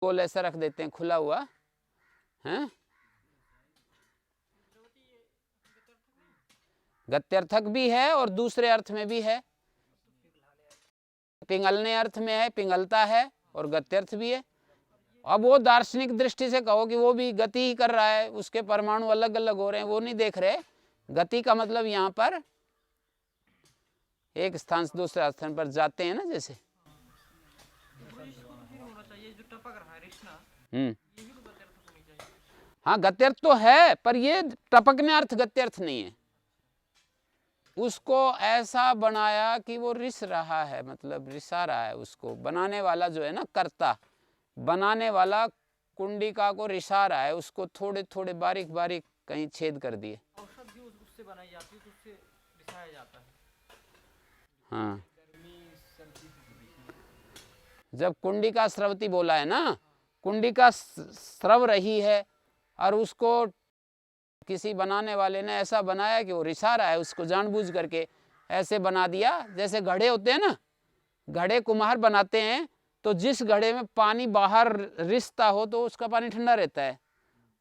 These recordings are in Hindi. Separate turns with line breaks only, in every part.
गोल ऐसा रख देते हैं खुला हुआ है। गत्यर्थक भी है और दूसरे अर्थ में भी है, पिंगलने अर्थ में है, पिंगलता है और गत्यर्थ भी है। अब वो दार्शनिक दृष्टि से कहो कि वो भी गति ही कर रहा है, उसके परमाणु अलग अलग हो रहे हैं, वो नहीं देख रहे। गति का मतलब यहाँ पर एक स्थान से दूसरे स्थान पर जाते हैं ना, जैसे हाँ गत्यर्थ तो है, पर ये टपकने अर्थ गत्यर्थ नहीं है। उसको ऐसा बनाया कि वो रिस रहा है, मतलब रिसा रहा है। उसको बनाने वाला जो है ना, कर्ता, बनाने वाला कुंडिका को रिसा रहा है, उसको थोड़े थोड़े बारीक बारीक कहीं छेद कर दिए।
औषध भी उससे बनाई जाती है तो उससे रिसाया जाता है।
हाँ, जब कुंडिका स्रवती बोला है ना, कुंडिका स्रव रही है और उसको किसी बनाने वाले ने ऐसा बनाया कि वो रिसा रहा है, उसको जानबूझ करके ऐसे बना दिया। जैसे घड़े होते हैं ना, घड़े कुम्हार बनाते हैं, तो जिस घड़े में पानी बाहर रिसता हो तो उसका पानी ठंडा रहता है,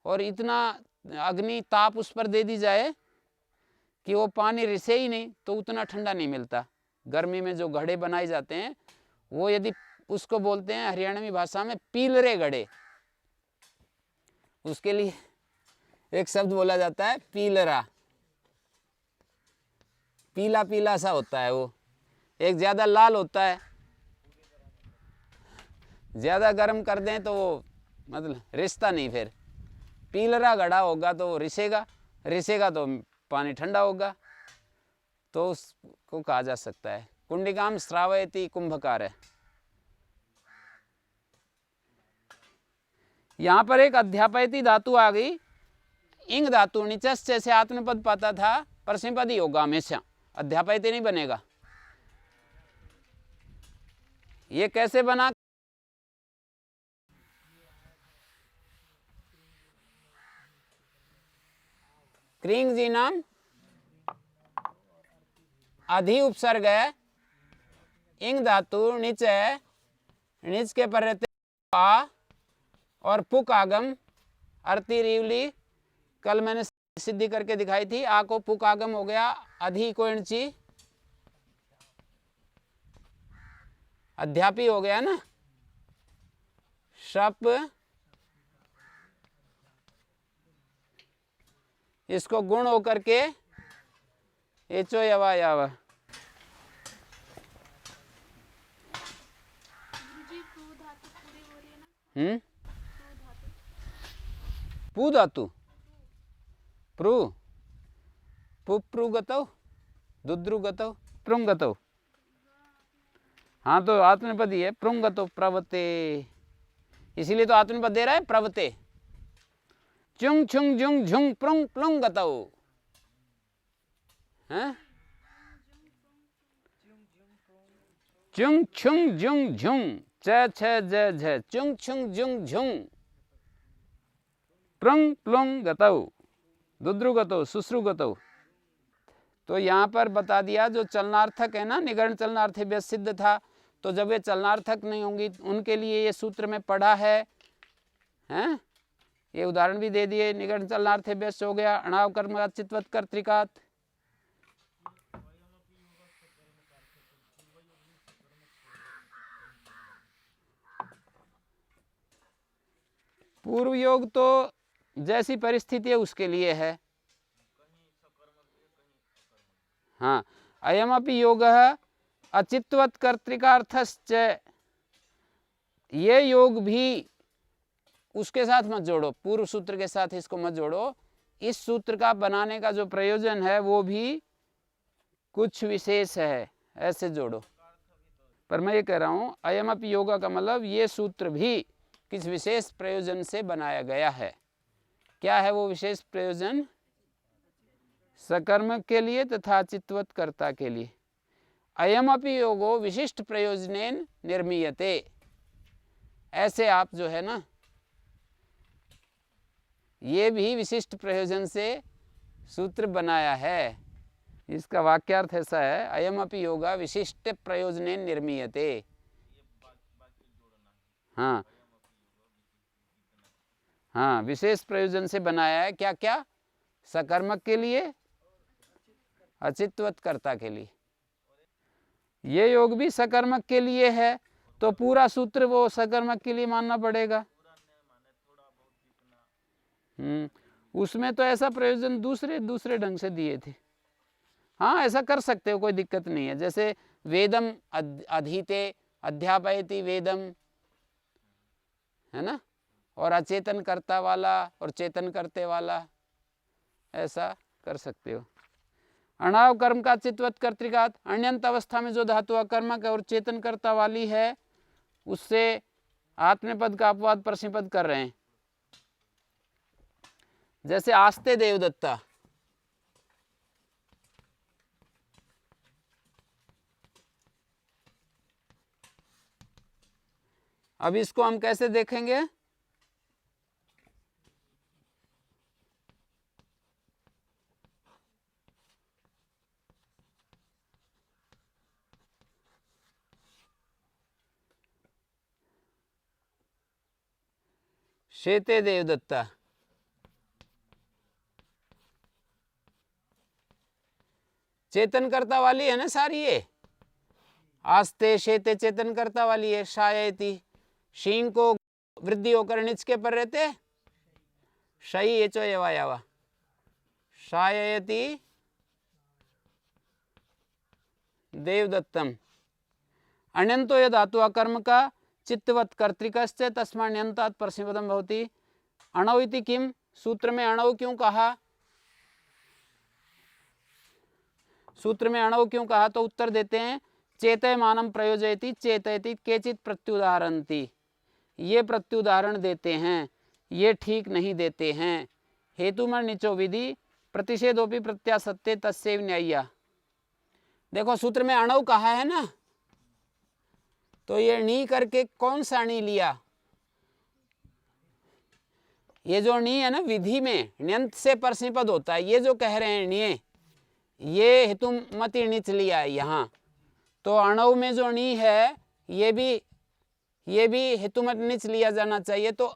और इतना अग्नि ताप उस पर दे दी जाए कि वो पानी रिसे ही नहीं, तो उतना ठंडा नहीं मिलता। गर्मी में जो घड़े बनाए जाते हैं वो, यदि उसको बोलते हैं हरियाणवी भाषा में पीलरे घड़े, उसके लिए एक शब्द बोला जाता है पीलरा। पीला पीला सा होता है वो, एक ज्यादा लाल होता है, ज्यादा गर्म कर दें तो वो मतलब रिश्ता नहीं, फिर पीलरा घड़ा होगा तो वो रिसेगा, रिसेगा तो पानी ठंडा होगा, तो उसको कहा जा सकता है कुंडिकाम श्रावयति कुंभकार है। यहां पर एक अध्यापयति धातु आ गई, इंग धातु निचस् से आत्मपद पाता था, परस्मैपद ही होगा हमेशा, अध्यापयति नहीं बनेगा। ये कैसे बना? क्रींग जी नाम अधि उपसर्ग है, इंग धातु नीच है, नीच के पर रहते आ और पुक आगम, अर्ति रिवली कल मैंने सिद्धि करके दिखाई थी। आ को पुक आगम हो गया, अधि को इणची, अध्यापी हो गया ना, शप, इसको गुण होकर के एचो यवा यावा। पू धातु प्रु पुप्रु गतौ दुद्रु गतौ प्रुंग गतौ। हाँ, तो आत्मनेपद ही है, प्रुंग गतौ प्रवते, इसीलिए तो आत्मनेपद दे रहा है प्रवते। चुंग छुंग जुंग झुंग प्रुंग प्लुंग गतौ, हैं? चुंग छुंग जुंग झुंग च छ ज झ, चुंग छुंग जुंग झुंग प्रुंग प्लुंग गतौ, दुद्रु गतौ, सुश्रु गतौ। तो यहाँ पर बता दिया, जो चलनार्थक है ना, निगरण चलनार्थ सिद्ध था, तो जब ये चलनार्थक नहीं होंगी उनके लिए ये सूत्र में पढ़ा है, हैं? ये उदाहरण भी दे दिए। निगरण चलनार्थ व्यस्त हो गया, अणाव कर्म चित्वत कर्तिकात। पूर्व योग तो जैसी परिस्थिति है उसके लिए है। हाँ, अयमपि योगः अचित्वत कर्तिकार्थश्च, ये योग भी उसके साथ मत जोड़ो, पूर्व सूत्र के साथ इसको मत जोड़ो। इस सूत्र का बनाने का जो प्रयोजन है वो भी कुछ विशेष है, ऐसे जोड़ो। पर मैं ये कह रहा हूं, अयमपि योगा का मतलब ये सूत्र भी किस विशेष प्रयोजन से बनाया गया है। क्या है वो विशेष प्रयोजन? सकर्म के लिए तथा चित्वत कर्ता के लिए। अयमपि योगो विशिष्ट प्रयोजनेन निर्मीयते, ऐसे आप जो है ना, ये भी विशिष्ट प्रयोजन से सूत्र बनाया है। इसका वाक्यार्थ ऐसा है, अयमपि योगा विशिष्ट प्रयोजनेन निर्मीयते। हाँ, हाँ, विशेष प्रयोजन से बनाया है। क्या क्या? सकर्मक के लिए, अचित्वत कर्ता के लिए। ये योग भी सकर्मक के लिए है, तो पूरा सूत्र वो सकर्मक के लिए मानना पड़ेगा। उसमें तो ऐसा प्रयोजन दूसरे दूसरे ढंग से दिए थे। हाँ, ऐसा कर सकते हो, कोई दिक्कत नहीं है। जैसे वेदम अधीते अध्यापयति वेदम, है ना, और अचेतन कर्ता वाला और चेतन करते वाला, ऐसा कर सकते हो। अणाव कर्म का चित्वत कर्तिकात, अण्यंत अवस्था में जो धातु अकर्मक और चेतन कर्ता वाली है, उससे आत्मपद का अपवाद परस्मैपद कर रहे हैं। जैसे आस्ते देवदत्ता, अब इसको हम कैसे देखेंगे? शेते देवदत्ता, चेतन कर्ता वाली है ना सारी ये। आस्ते शेते चेतन कर्ता वाली है। शायती, शीन को वृद्धि होकर निच के पर रहते, शई एचो यवा, शायती देवदत्तम। अण्यंतो यह धातु अकर्म का चित्तवत कर्तिकश्च तस्माण्यंतात् परस्मैपदम भवति। अणौ इति किम, सूत्र में अणौ क्यों कहा? सूत्र में अणौ क्यों कहा? तो उत्तर देते हैं, चेतयमानं प्रयोजयति चेतयति केचित् प्रत्युदाहरन्ति। ये प्रत्युदाहरण देते हैं, ये ठीक नहीं देते हैं। हेतुमर निचो विधि प्रतिषेधोपि प्रत्यासत्ते तस्यैव न्याय्या। देखो सूत्र में अणौ कहा है ना, तो ये नी करके कौन सा नी लिया? ये जो नी है ना, विधि में ण्यंत से परस्मैपद होता है। ये जो कह रहे हैं नी, ये हेतुमति नीच लिया है यहाँ। तो अणव में जो नी है, ये भी हेतुमत नीच लिया जाना चाहिए। तो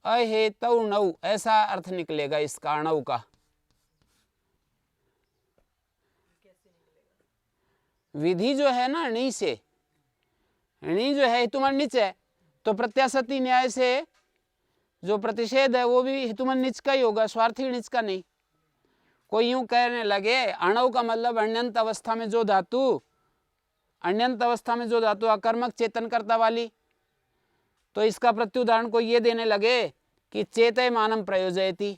अहेतु नौ ऐसा अर्थ निकलेगा इसका अणव का। विधि जो है ना, णी से, णी जो है हेतुमत नीच है, तो प्रत्यासत्ति न्याय से जो प्रतिषेध है वो भी हेतुमत नीच का ही होगा, स्वार्थी नीच का नहीं। कोई यूं कहने लगे अणव का मतलब अण्यंत अवस्था में जो धातु, अण्यंत अवस्था में जो धातु अकर्मक चेतन कर्ता वाली, तो इसका प्रत्युदाहरण को ये देने लगे कि चेतयमानं प्रयोजयति।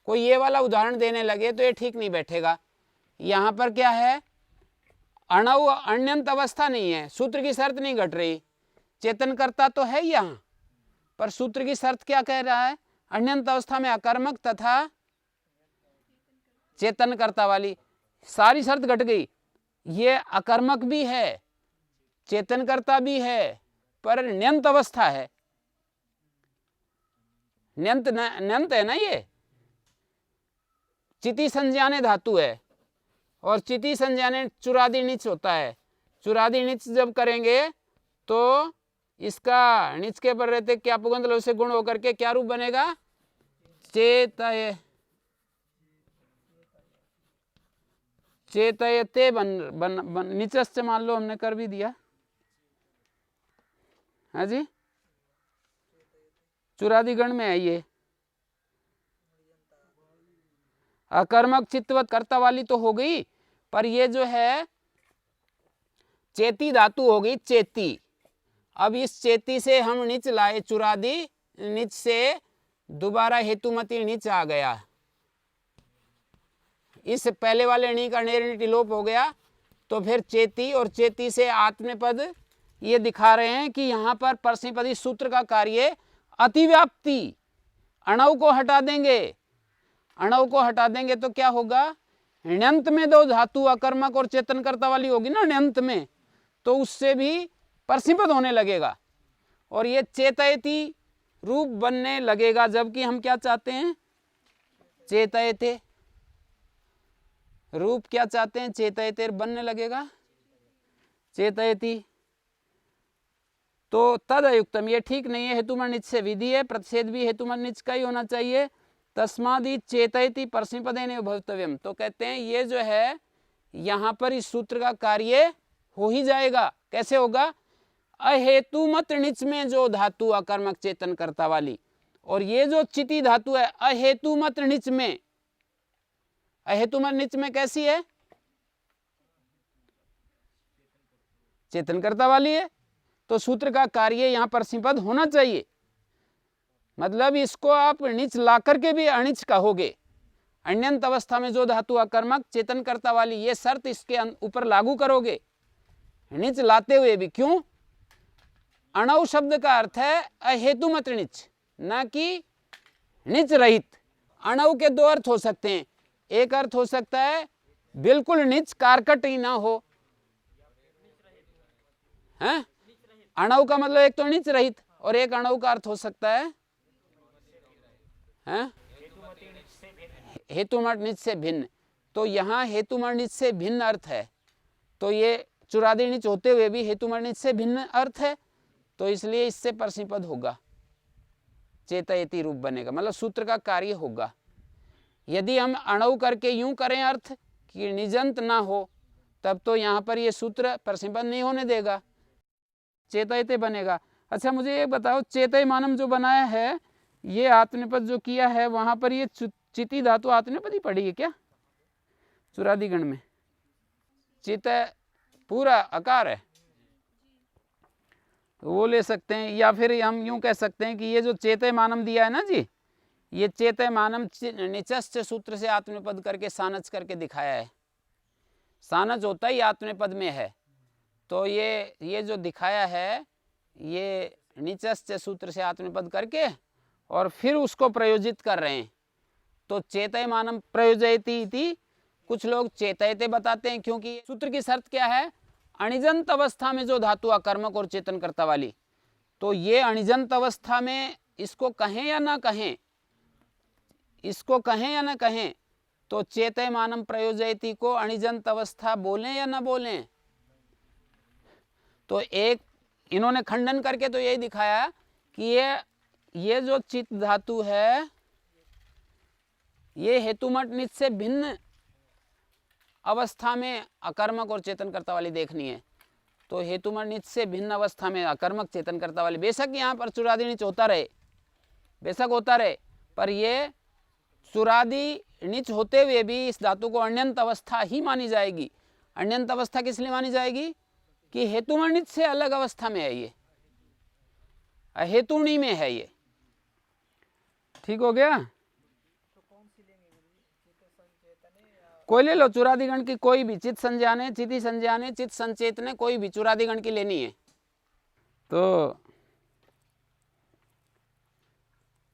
कोई ये वाला उदाहरण देने लगे तो ये ठीक नहीं बैठेगा। यहां पर क्या है? अणव अण्यंत अवस्था नहीं है, सूत्र की शर्त नहीं घट रही। चेतन कर्ता तो है यहां, पर सूत्र की शर्त क्या कह रहा है? अण्यंत अवस्था में अकर्मक तथा चेतन कर्ता वाली। सारी शर्त घट गई। ये अकर्मक भी है, चेतन कर्ता भी है, पर ण्यंत अवस्था है। ण्यंत है ना, ये चिति संज्ञाने धातु है, और चिति संज्ञाने चुरादि नीच होता है। चुरादि नीच जब करेंगे तो इसका नीच के पर रहते क्या पुगंध लोभ से गुण होकर के क्या रूप बनेगा? चेतय, चेतयते बन नीचस्य मान लो, हमने कर भी दिया। हाँ जी, चुरादि गण में है ये। अकर्मक चित्तवत कर्ता वाली तो हो गई, पर ये जो है चेती धातु हो गई, चेती। अब इस चेती से हम नीच लाए चुरादि, नीच से दोबारा हेतुमति नीच आ गया। इस पहले वाले णी का नेरनिटी लोप हो गया, तो फिर चेती और चेती से आत्मपद ये दिखा रहे हैं कि यहाँ पर परस्मैपदी सूत्र का कार्य अतिव्याप्ति। अणव को हटा देंगे, अणव को हटा देंगे तो क्या होगा? ण्यंत में दो धातु अकर्मक और चेतन कर्ता वाली होगी ना ण्यंत में, तो उससे भी परस्मैपद होने लगेगा और ये चेतयति रूप बनने लगेगा। जबकि हम क्या चाहते हैं? चेतयते रूप क्या चाहते हैं? चेतयते बनने लगेगा। चेतयति, तो तद अयुक्तम, ये ठीक नहीं है, हेतुमर निच से विधि है, प्रतिषेध भी हेतुमर निच का ही होना चाहिए। तस्मादि चेतयति परस्मैपदेन भवितव्यम, तो कहते हैं ये जो है यहाँ पर इस सूत्र का कार्य हो ही जाएगा। कैसे होगा? अहेतुमत निच में जो धातु अकर्मक चेतन कर्ता वाली, और ये जो चिति धातु है अहेतुमत निच में, अहेतुमत निच में कैसी है? चेतन कर्ता वाली है, तो सूत्र का कार्य यहाँ पर सिंपद होना चाहिए। मतलब इसको आप नीच ला करके भी अनिच कहोगे। अन्यंत अवस्था में जो धातु अकर्मक चेतन कर्ता वाली, ये शर्त इसके ऊपर लागू करोगे नीच लाते हुए भी। क्यों? अणव शब्द का अर्थ है अहेतुमत नीच, ना कि नीच रहित। अणव के दो अर्थ हो सकते हैं, एक अर्थ हो सकता है बिल्कुल नीच, कारकट ही ना हो, हैं? अणव का मतलब एक तो नीच रहित, और एक अणव का अर्थ हो सकता है हेतुमत नीच से भिन्न। तो यहाँ हेतुमत नीच से भिन्न अर्थ है, तो ये चुरादी नीच होते हुए भी हेतुमत नीच से भिन्न अर्थ है, तो इसलिए इससे परस्मैपद होगा, चेतयति रूप बनेगा, मतलब सूत्र का कार्य होगा। यदि हम अणव करके यूं करें अर्थ कि निजंत ना हो, तब तो यहाँ पर ये सूत्र परस्मैपद नहीं होने देगा, चेतयते बनेगा। अच्छा मुझे ये बताओ, चेतय मानम जो बनाया है, ये आत्मनेपद जो किया है, वहां पर ये चिति धातु आत्मनेपद ही पड़ी है क्या? चुरादिगण में चित पूरा आकार है, तो वो ले सकते हैं। या फिर हम यूं कह सकते हैं कि ये जो चेतय मानम दिया है ना जी, ये चेतय मानम निचस्थ सूत्र से आत्मनेपद करके सानच करके दिखाया है। सानच होता ही आत्मनेपद में है, तो ये जो दिखाया है ये निचस्थ सूत्र से आत्मनेपद करके और फिर उसको प्रयोजित कर रहे हैं। तो चेतय मानम प्रयोजयति इति कुछ लोग चेतयते बताते हैं, क्योंकि सूत्र की शर्त क्या है? अणिजंत अवस्था में जो धातु अकर्मक और चेतन कर्ता वाली, तो ये अणिजंत अवस्था में इसको कहें या ना कहें, इसको कहें या ना कहें, तो चेतय मानम प्रयोजयति को अणिजंत अवस्था बोलें या ना बोलें। तो एक इन्होंने खंडन करके तो यही दिखाया कि ये जो चित धातु है ये हेतुमत निच से भिन्न अवस्था में अकर्मक और चेतन कर्ता वाली देखनी है। तो हेतुमत निच से भिन्न अवस्था में अकर्मक चेतन कर्ता वाली, बेशक यहाँ पर चुरादी निच होता रहे, बेशक होता रहे, पर ये चुरादी निच होते हुए भी इस धातु को अन्यंत अवस्था ही मानी जाएगी। अन्यंत अवस्था किस लिए मानी जाएगी? कि हेतुमत निच से अलग अवस्था में है, ये अहेतुणी में है ये। ठीक हो गया? कोई ले लो, चुरादिगण की कोई भी, चित संज्ञाने, चिति संज्ञाने, चित संचेतने, कोई भी चुरादिगण की लेनी है। तो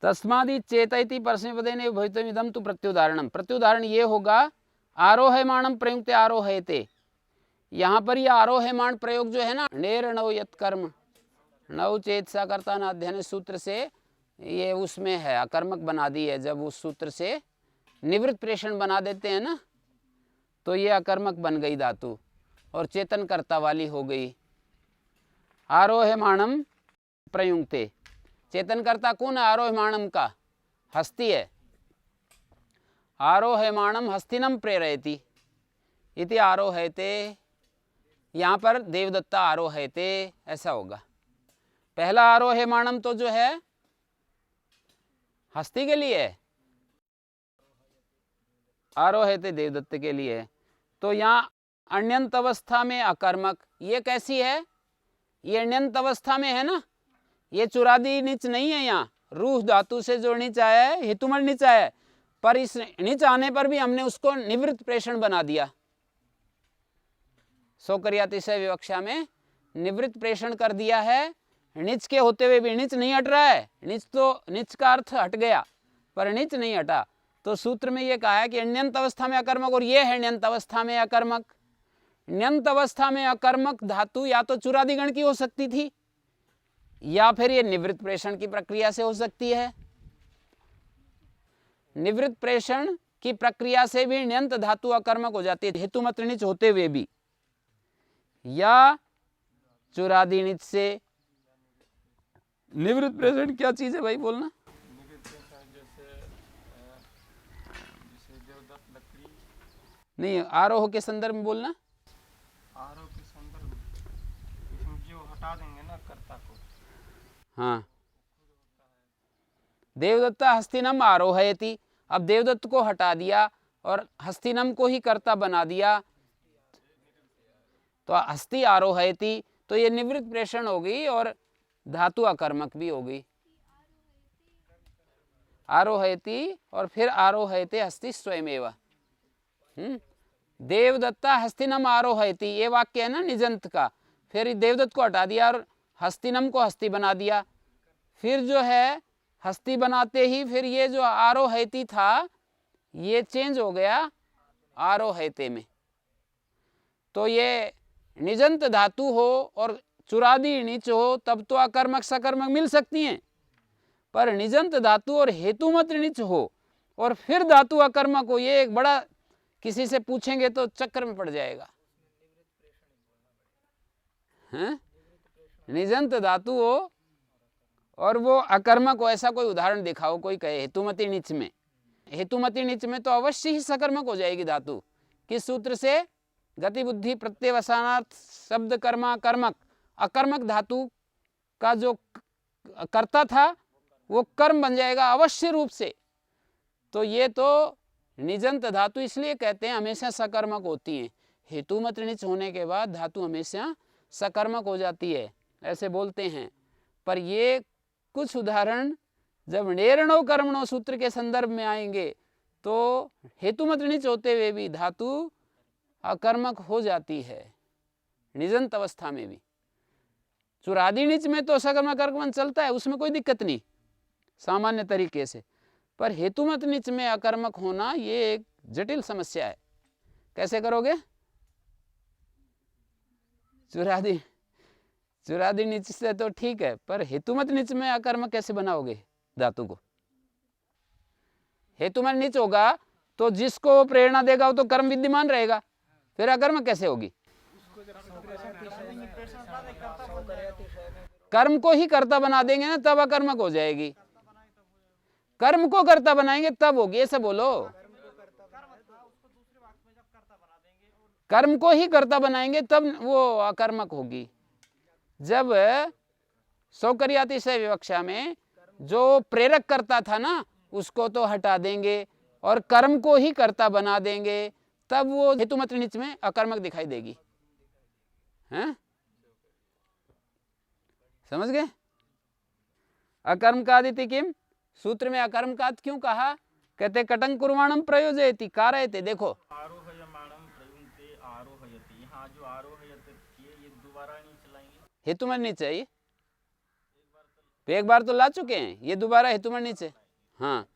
तस्मादि चेतयति परस्मैपदेन भवितव्यमिदं तु प्रत्युदाहरणम। प्रत्युदाहरण ये होगा आरोहमाणम प्रयुक्त आरोहयते। यहाँ पर ये आरोहमाण प्रयोग जो है ना, नेर नव यत कर्म नव चेत सा कर्ता न अध्ययन सूत्र से ये उसमें है, अकर्मक बना दी है। जब उस सूत्र से निवृत्त प्रेषण बना देते हैं ना, तो ये अकर्मक बन गई धातु और चेतन कर्ता वाली हो गई। आरोहमाणम प्रयुक्ते, चेतन कर्ता कौन है आरोहमाणम का? हस्ती है। आरोहमाणम हस्तिनम प्रेरयति इति आरोहयते, यहाँ पर देवदत्ता आरोहयते ऐसा होगा। पहला आरोहमाणम तो जो है हस्ती के लिए है, आरोहयते देवदत्त के लिए है। तो यहाँ अन्यंत अवस्था में अकर्मक, ये कैसी है? ये अन्यंत अवस्था में है ना, ये चुरादी नीच नहीं है। यहाँ रूह धातु से जो नीच आया है हेतुमल नीच आया है, पर इस नीच आने पर भी हमने उसको निवृत्त प्रेषण बना दिया। सौकर्यातिशय विवक्षा में निवृत्त प्रेषण कर दिया है। नीच के होते हुए भी नीच नहीं हट रहा है, नीच तो नीच का अर्थ हट गया पर नीच नहीं हटा। तो सूत्र में ये कहा है कि अन्यंत अवस्था में अकर्मक, और ये है अन्यंत अवस्था में अकर्मक। अन्यंत अवस्था में अकर्मक धातु या तो चुरादिगण की हो सकती थी या फिर ये निवृत्त प्रेषण की प्रक्रिया से हो सकती है। निवृत्त प्रेषण की प्रक्रिया से भी अन्यंत धातु अकर्मक हो जाती है हेतुमत नीच होते हुए भी, या चुरादी निच से। निवृत्त प्रेषण क्या चीज है भाई, बोलना। नहीं, आरोह के संदर्भ में बोलना।
आरोह के संदर्भ में इसमें जो हटा देंगे ना कर्ता को।
हाँ, देवदत्ता हस्तिनम आरोहयति। अब देवदत्त को हटा दिया और हस्तिनम को ही कर्ता बना दिया, तो हस्ति आरोहयति, तो ये निवृत्त प्रेषण हो गई और धातु अकर्मक भी हो गई। आरोहयति और फिर आरोहयते हस्ति स्वयमेव। देवदत्ता हस्तिनम आरोहयति, ये वाक्य है ना निजंत का। फिर देवदत्त को हटा दिया और हस्तिनम को हस्ति बना दिया। फिर जो है हस्ति बनाते ही फिर ये जो आरोहयति था ये चेंज हो गया आरोहयते में। तो ये निजंत धातु हो और चुरादी नीच हो तब तो अकर्मक सकर्मक मिल सकती हैं, पर निजंत धातु और हेतुमत नीच हो और फिर धातु अकर्मक हो, ये एक बड़ा, किसी से पूछेंगे तो चक्कर में पड़ जाएगा। हैं? निजंत धातु हो और वो अकर्मक हो, ऐसा कोई उदाहरण दिखाओ, कोई कहे हेतुमती नीच में। हेतुमती नीच में तो अवश्य ही सकर्मक हो जाएगी धातु। किस सूत्र से? गति बुद्धि प्रत्यवसानार्थ शब्द कर्मा कर्मक। अकर्मक धातु का जो कर्ता था वो कर्म बन जाएगा अवश्य रूप से। तो ये तो निजंत धातु इसलिए कहते हैं हमेशा सकर्मक होती हैं। हेतुमत नीच होने के बाद धातु हमेशा सकर्मक हो जाती है, ऐसे बोलते हैं। पर ये कुछ उदाहरण जब नेरणो कर्मणो सूत्र के संदर्भ में आएंगे तो हेतुमत नीच होते हुए भी धातु अकर्मक हो जाती है निजंत अवस्था में भी। चुरादी नीच में तो सकर्मक कर्मण चलता है, उसमें कोई दिक्कत नहीं सामान्य तरीके से, पर हेतुमत नीच में अकर्मक होना ये एक जटिल समस्या है। कैसे करोगे? चुरादी नीच से तो ठीक है, पर हेतुमत नीच में अकर्मक कैसे बनाओगे धातु को? हेतुमत नीच होगा तो जिसको वो प्रेरणा देगा वो तो कर्म विद्यमान रहेगा, फिर अकर्मक कैसे होगी? कर्म को ही कर्ता बना देंगे ना, तब अकर्मक हो जाएगी। कर्म को कर्ता बनाएंगे तब होगी, ऐसे बोलो। कर्म को ही कर्ता बनाएंगे तब वो अकर्मक होगी। जब सौकर्यातिशय विवक्षा में जो प्रेरक करता था ना उसको तो हटा देंगे और कर्म को ही कर्ता बना देंगे, तब वो हेतुमत नीच में अकर्मक दिखाई देगी। हैं? समझ गए? अकर्मकादिति किम, सूत्र में अकर्मकाद क्यों कहा? कहते कटंग कुर्वाणम प्रयोजयति कारयते। देखो
आरोहयमाणम प्रयुंक्ते आरोहयति, यहाँ जो आरोहयति ये दोबारा नहीं चलाएंगे,
हेतुमत नीच है ये, एक बार तो ला चुके हैं, ये दोबारा हेतुमत नीच है। हाँ,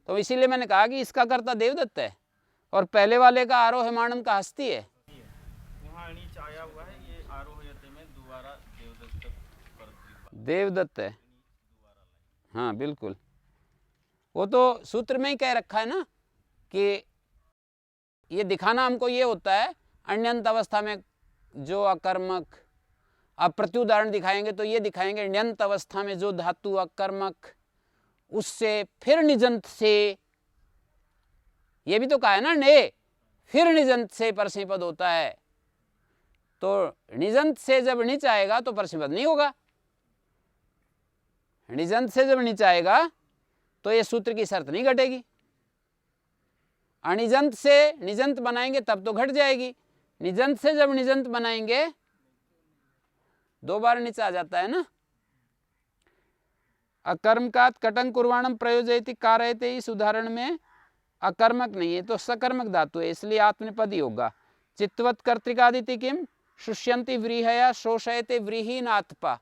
तो इसीलिए मैंने कहा कि इसका कर्ता देवदत्त है और पहले वाले का आरोहमाणम का हस्ती है।
यहाँ नीच आया हुआ है, ये आरोहयति में दोबारा
देवदत्त है। हाँ बिल्कुल, वो तो सूत्र में ही कह रखा है ना कि ये दिखाना हमको ये होता है अन्यंत अवस्था में जो अकर्मक। अब प्रत्युदाहरण दिखाएंगे तो ये दिखाएंगे ण्यंत अवस्था में जो धातु अकर्मक उससे फिर निजंत से, ये भी तो कहा है ना ने, फिर निजंत से परस्मैपद होता है। तो निजंत से जब नीच आएगा तो परस्मैपद नहीं होगा। निजंत से जब नीच आएगा तो ये सूत्र की शर्त नहीं घटेगी। अनिजंत से निजंत बनाएंगे तब तो घट जाएगी। निजंत से जब निजंत बनाएंगे दो बार नीचे आ जाता है ना। अकर्मकात कटंग कुर्वाणम प्रयोजयति कारयते, इस उदाहरण में अकर्मक नहीं है तो सकर्मक धातु है, इसलिए आत्मनेपद ही होगा। चित्तवत कर्तिकादिति किम शुष्यंति व्रीहया शोषयते व्रीहीनात्पा,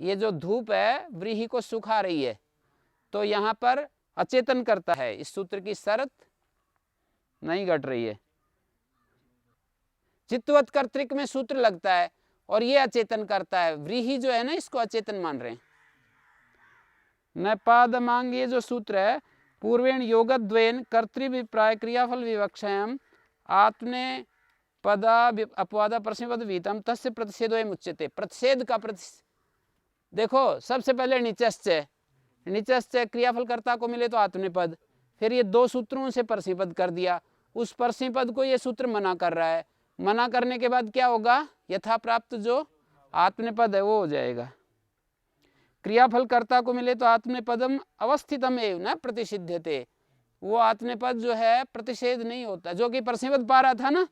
ये जो धूप है व्रीहि को सुखा रही है तो यहाँ पर अचेतन करता है, इस सूत्र की शर्त नहीं घट रही है। चित्तवत कर्तृक में सूत्र लगता है और ये अचेतन करता है, व्रीहि जो है ना इसको अचेतन मान रहे हैं। नपाद मांग, ये जो सूत्र है पूर्वेण योगद्वयेन कर्तृभिप्राय क्रियाफल विवक्षायाम आत्मने पदा अपवादा परस्मैपद विहितम तस्य प्रतिषेधो मुच्यते। प्रतिषेध का देखो, सबसे पहले निचश्चय, निचश्चय क्रियाफल कर्ता को मिले तो आत्मनेपद, फिर ये दो सूत्रों से परस्मैपद कर दिया, उस परस्मैपद को ये सूत्र मना कर रहा है। मना करने के बाद क्या होगा, यथा प्राप्त जो आत्मनेपद है वो हो जाएगा। क्रियाफल कर्ता को मिले तो आत्मनेपदम अवस्थितम एव न प्रतिषिध्यते, वो आत्मनेपद जो है प्रतिषेध नहीं होता, जो कि परस्मैपद पा रहा था ना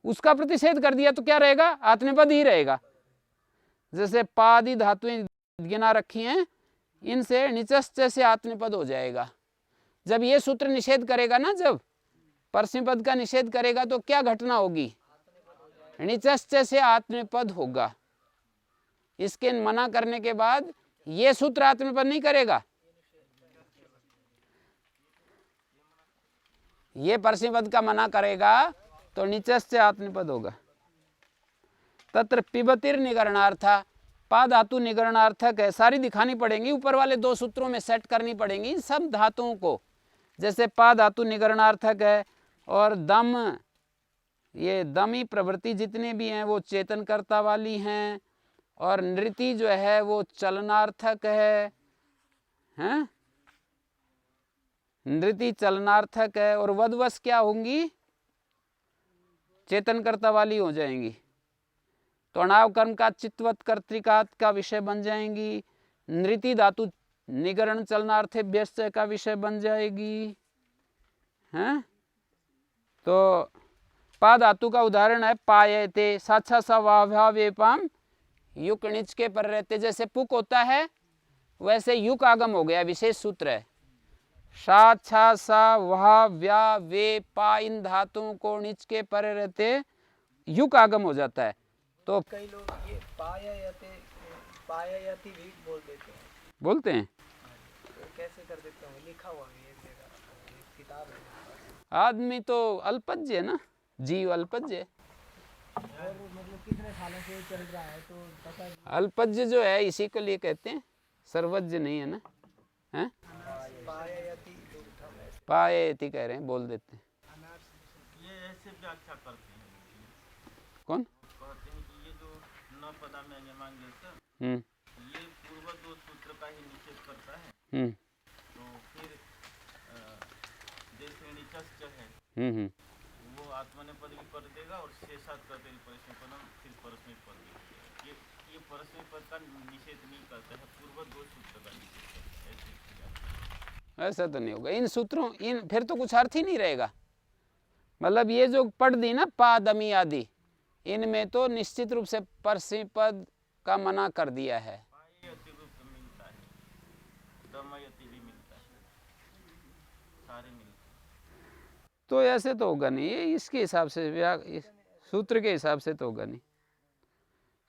उसका प्रतिषेध कर दिया तो क्या रहेगा, आत्मनेपद ही रहेगा। जैसे पादि धातुएं गिना रखी हैं, इनसे निचश्च से आत्मनेपद हो जाएगा। जब ये सूत्र निषेध करेगा ना, जब परस्मैपद का निषेध करेगा तो क्या घटना होगी, निचश्च से आत्मनेपद होगा। इसके मना करने के बाद ये सूत्र आत्मनेपद नहीं करेगा, ये परस्मैपद का मना करेगा तो निचश्च आत्मनेपद होगा। तत्र पिबतिर निगरणार्था, पा धातु निगरणार्थक है, सारी दिखानी पड़ेंगी, ऊपर वाले दो सूत्रों में सेट करनी पड़ेंगी सब धातुओं को। जैसे पा धातु निगरणार्थक है, और दम, ये दमी प्रवृत्ति जितने भी हैं वो चेतनकर्ता वाली हैं, और नृति जो है वो चलनार्थक है, हैं? नृति चलनार्थक है, और वधवश क्या होंगी, चेतनकर्ता वाली हो जाएंगी। तो अणाव कर्म का चित्तवत कर्तृकात का विषय बन जाएंगी। नृति धातु निगरण चलनार्थेभ्यश्च का विषय बन जाएगी, हैं? तो पा धातु का उदाहरण है पायते, साच्छा सा वाव्यावेपाम युक णिच के पर रहते, जैसे पुक होता है वैसे युक आगम हो गया, विशेष सूत्र है। साच्छा सा वहा व्या वे पा, इन धातुओं को णिच के पर रहते युक आगम हो जाता है। तो
कई लोग ये पाययति भी बोल देते हैं,
बोलते हैं,
तो कैसे कर देते हैं, लिखा हुआ है एक जगह, एक किताब है।
आदमी तो अल्पज्य है ना, जीव अल्पज्य है।
और मतलब कितने सालों से चल रहा है तो पता है।
अल्पज्य जो है इसी को लिए कहते हैं, सर्वज्ञ नहीं है ना, हैं?
पाययति
पायति कह रहे हैं, बोल देते हैं।
ये ऐसे व्याख्या करते हैं,
कौन?
कहते हैं कि ये जो न पदा में यमांग सर, ये पूर्व दो सूत्र का ही निषेध करता है। तो फिर जैसे निचश्च है वो आत्मनेपद भी कर देगा, और शेषात करते परस्मैपदम, फिर परस्मैपद भी। ये परस्मैपद का निषेध नहीं करता है, पूर्व दो सूत्र का निषेध करता है, ऐसे किया।
ऐसा तो नहीं होगा इन सूत्रों, इन फिर तो कुछ अर्थ ही नहीं रहेगा। मतलब ये जो पढ़ दी ना पा दमी आदि, इनमें तो निश्चित रूप से परस्मैपद का मना कर दिया है।
पाययति रूप मिलता है, दमयति भी मिलता है, सारे मिलते हैं।
तो ऐसे तो होगा नहीं, ये इसके हिसाब से इस सूत्र के हिसाब से तो होगा नहीं,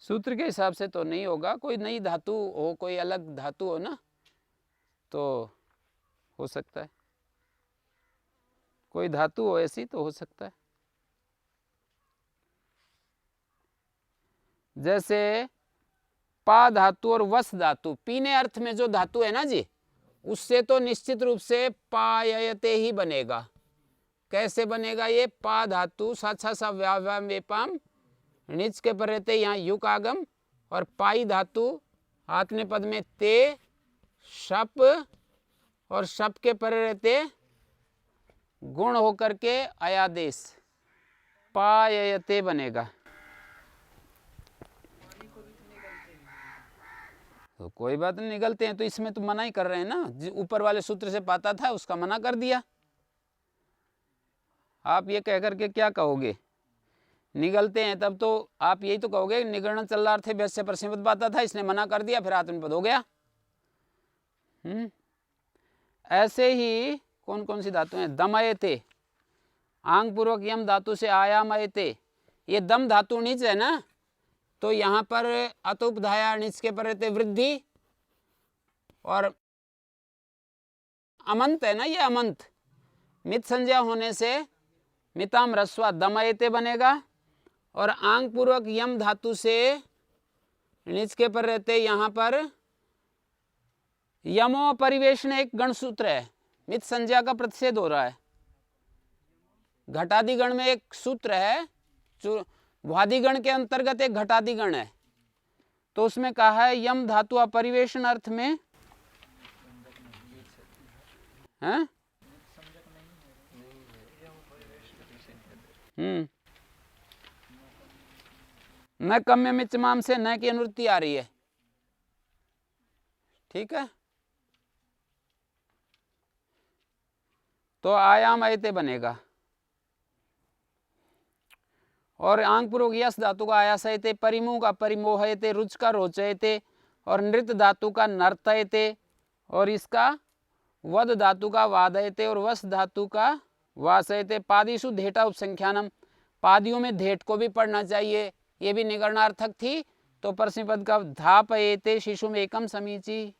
सूत्र के हिसाब से तो नहीं होगा। कोई नई धातु हो, कोई अलग धातु हो ना, तो हो सकता है, कोई धातु हो ऐसी तो हो सकता है। जैसे पा धातु और वस धातु, पीने अर्थ में जो धातु है ना जी, उससे तो निश्चित रूप से पाययते ही बनेगा। कैसे बनेगा ये, पा धातु साच्छा सा व्याव्याम वेपाम णिच के पर रहते यहाँ युक आगम, और पाई धातु आत्मनेपद में ते शप, और शप के पर रहते गुण होकर के अयादेश, पाययते बनेगा। तो कोई बात नहीं, निगलते हैं तो इसमें तो मना ही कर रहे हैं ना, ऊपर वाले सूत्र से पाता था उसका मना कर दिया। आप ये कह करके क्या कहोगे, निगलते हैं तब तो आप यही तो कहोगे निगरण चलनार्थे व्यस्य परस्मैपद पाता था, इसने मना कर दिया, फिर आत्मनेपद हो गया। ऐसे ही कौन कौन सी धातु हैं, दमयते, आंग पूर्वक यम धातु से आयामयते, ये दम धातु नीच है ना, तो यहाँ पर अतुपधाया णिच के पर रहते वृद्धि, और अमंत है ना, ये अमंत मित संज्ञा होने से मिताम रस्वा दमयते बनेगा, और आंग पूर्वक यम धातु से णिच के पर रहते यहाँ पर यमो परिवेशन एक गण सूत्र है, मित संज्ञा का प्रतिषेध हो रहा है। घटादि गण में एक सूत्र है भ्वादिगण के अंतर्गत एक घटादिगण है, तो उसमें कहा है यम धातु अपरिवेशन अर्थ में है। न कम्य मिचमाम से न की अनुवृत्ति आ रही है, ठीक है। तो आयाम अयते बनेगा, और आंग पूर्वक यस धातु का आयासयते, परिमुख का परिमोहयते, रुच का रोचयते, और नृत धातु का नर्तयते, और इसका वद धातु का वादयते, और वस धातु का वासयते। पादिषु धेटा उपसंख्यानम, पादियों में धेट को भी पढ़ना चाहिए, ये भी निगरणार्थक थी। तो परस्मैपद का धापयते शिशु में एकम समीची,